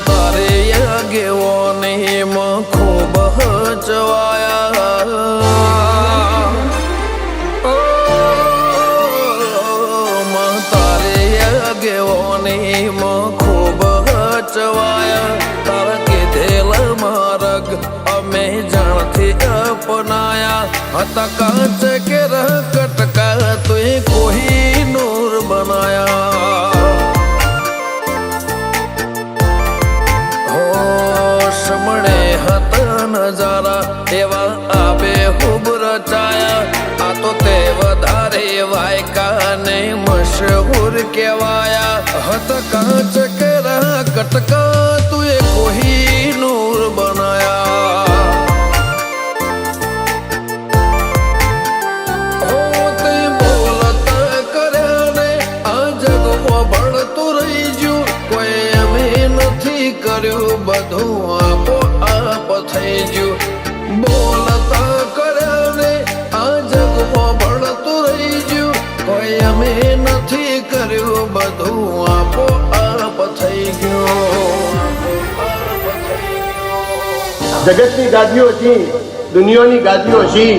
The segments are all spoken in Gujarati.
તારે આગેવાની માં ખૂબ હચવાયા તારે આગેવાની માં ખૂબ હચવાયા તારા કીધેલા માર્ગ અમે જાણથી અપનાયા હતા કાચ કે કટકા તું કોઈ નૂર બનાયા નજારા એવા આબે ખૂબ રચાયા આ તો તે વધારે વાયકા ને મશહૂર કહેવાયા હત કાચ કેરા કટકા તું એ કોઈ નૂર બનાયા હો તે બોલતા કર્યા ને આ જગમાં ભળતું રહી ગયું કોઈ અમે નથી કર્યું બધું આપો થઈ ગયું બોલતા કર્યા ને આ જગમાં ભળતું રહી ગયું કોઈ અમે નથી કર્યું બધું આપો આપ થઈ ગયું જગતની ગાદીઓ છી દુનિયાની ગાદીઓ છી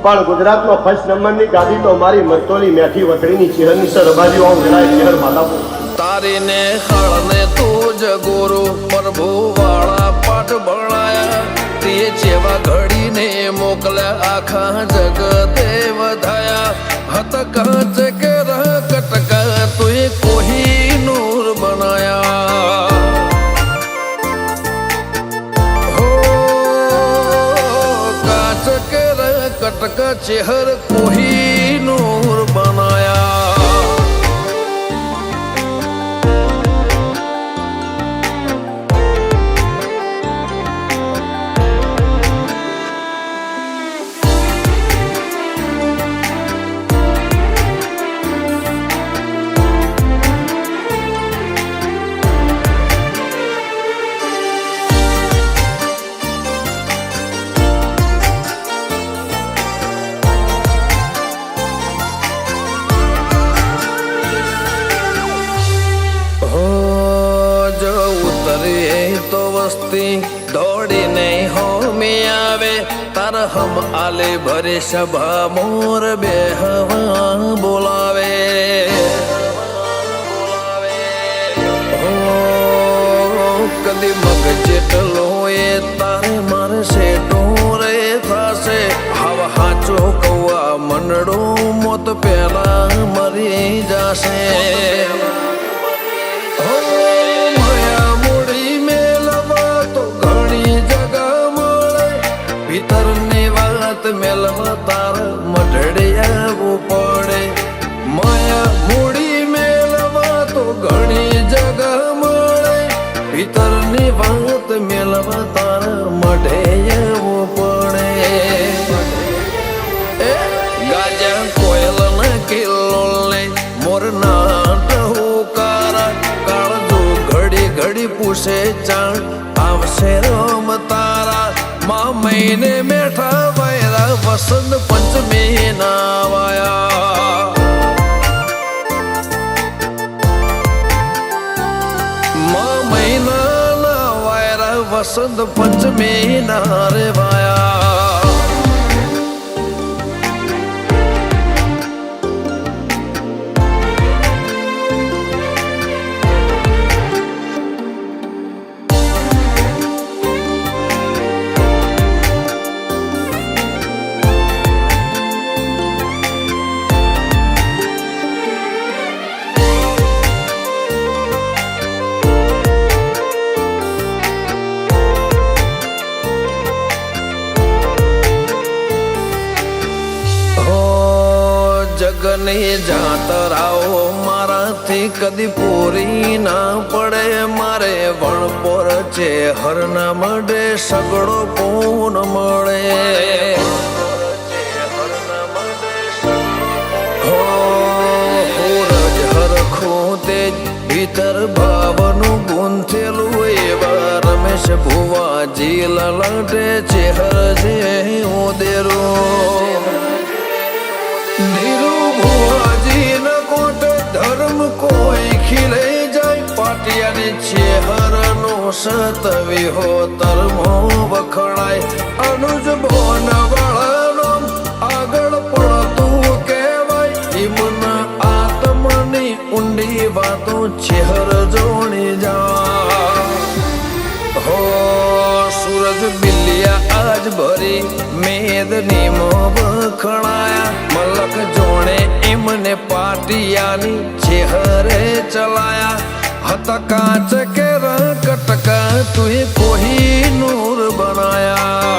પણ ગુજરાતમાં ફર્સ્ટ નંબરની ગાદી તો મારી મરતોલી મેઠી વતડીની ચિહરની સર રબાજીઓ આમ જણાય ચહેર માધાપુર તારીને હળને તું જ ગુરુ પ્રભુ વાળા પાઠ ભણાયા તે જેવા ઘડીને મોકલ્યા આખા જગતે વધાયા હત કાચ કે કટકા તું કોઈ નૂર બનાયા હો કાચ કે કટકા ચહેર કોઈ નૂર બનાયા તો વસ્તી દોડીને હોમી આવે તાર હમ આલે ભરે સભા મોર બે હવા બોલાવે કદી મગ જેટલો એ તારે મારે સેટો રે થશે હવા હાચો કૌવા મંડળું મોત પેલા મરી જશે ભીતરની વાત મેલવા તાર મઢડે આવવું પડે માયા મૂડી મેલવા તો ઘણી જગા મળે ભીતરની વાત મેલવા તાર મઢે આવવું પડે ગાજા કોયલ ના કિલ્લો ને મોર ના ટહુકારા કાળજો ઘડી ઘડી પૂછે ચાણ આવશે રમ તારા મહિને મેઠા વાયરા વસંત પંચમી ના વાયા મહિના ના વાયરા વસંત પંચમી ના રે વાયા સ્વર્ગની જાતરાઓ મારાથી કદી પૂરી ના પડે. મારે વણપોર છે હરના મડે સગડો પૂન મળે. હો રજ હરખું તેજ ભીતર ભાવનું ગુંથેલું એવા રમેશ ભુવાજી લલટે ચેહર છે ઉદેરું. ધીરુ ભુવાજી ન કોટ ધર્મ કોઈ ખીલે જાય. પાટિયાની ચેહર નો સતવી હો તરમો વખણાય. અનુજ બોન વાળાનો આગળ પડતું કહેવાય. ઈમના આત્મની ઊંડી વાતો ચેહર જોણી જા. હો સૂરજ બિલિયા આજ ભરી મેદની મો વખણાયા. મલક જોણે એમને પાટિયાની ચેહરે ચલાયા. હતા કાચ કે કટકા તુએ કોઈ નૂર બનાયા.